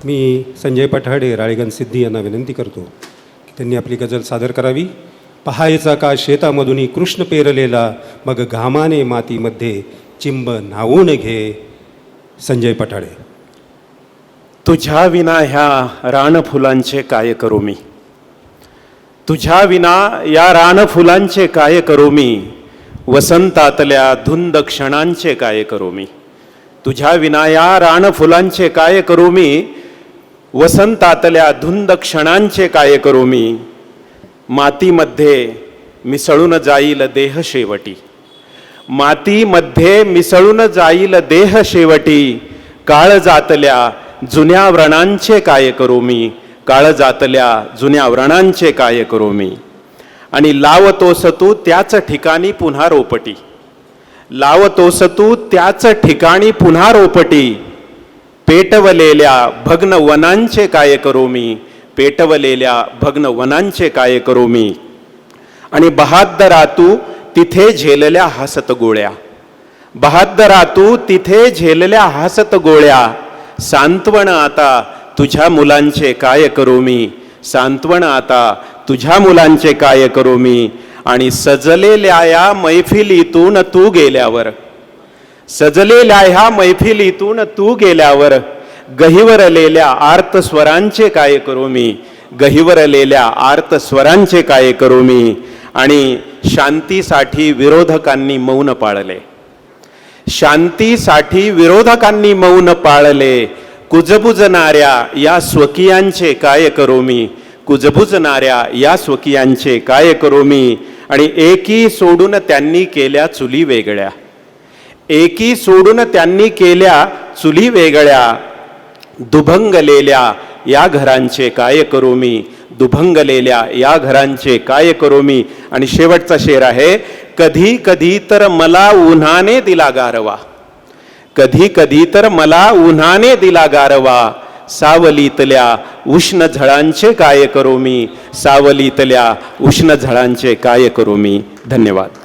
मी संजय पठाडे राळेगण सिद्धी यांना विनंती करतो की त्यांनी आपली गझल सादर करावी. पहायचा का शेतामधून कृष्ण पेरलेला, मग घामाने मातीमध्ये चिंब न्हावून घे. संजय पठाडे. तुझ्या विना ह्या रानफुलांचे काय करू मी, तुझ्या विना या रानफुलांचे काय करू मी, वसंतातल्या धुंद क्षणांचे काय करू मी. तुझ्या विना या रानफुलांचे काय करू मी, वसंतातल्या धुंद क्षणांचे काय करू मी. मातीमध्ये मिसळून जाईल देह शेवटी, मातीमध्ये मिसळून जाईल देह शेवटी. काळ जातल्या जुन्या व्रणांचे काय करू मी, काळ जातल्या जुन्या व्रणांचे काय करू मी. आणि लावतोस तू त्याच ठिकाणी पुन्हा रोपटी, लावतोस तू त्याच ठिकाणी पुन्हा रोपटी. पेटवलेल्या भग्न वनांचे काय करू मी, पेटवलेल्या भग्न वनांचे काय करू मी. आणि बहादरा तू तिथे झेलल्या हसत गोळ्या, बहादरा तू तिथे झेलल्या हसत गोळ्या. सांत्वन आता तुझ्या मुलांचे काय करू मी, सांत्वन आता तुझ्या मुलांचे काय करू मी. आणि सजलेल्या या मैफिलीतून तू गेल्यावर, सजलेल्या ह्या मैफिलीतून तू गेल्यावर, गहिवरलेल्या आर्त स्वरांचे काय करू मी, गहिवरलेल्या आर्त स्वरांचे काय करू मी. आणि शांतीसाठी विरोधकांनी मौन पाळले, शांतीसाठी विरोधकांनी मौन पाळले. कुजबुजणाऱ्या या स्वकीयांचे काय करू मी, कुजबुजणाऱ्या या स्वकीयांचे काय करू मी. आणि एकी सोडून त्यांनी केल्या चुली वेगळ्या, एकी सोडून त्यांनी केल्या चुली वेगळ्या. दुभंगलेल्या या घरांचे काय करू मी, दुभंगलेल्या या घरांचे काय करू मी. आणि शेवटचा शेर आहे, कधी कधी तर मला उन्हाने दिला गारवा, कधी कधी तर मला उन्हाने दिला गारवा. सावलीतल्या उष्ण झळांचे काय करू मी, सावलीतल्या उष्ण झळांचे काय करू मी. धन्यवाद.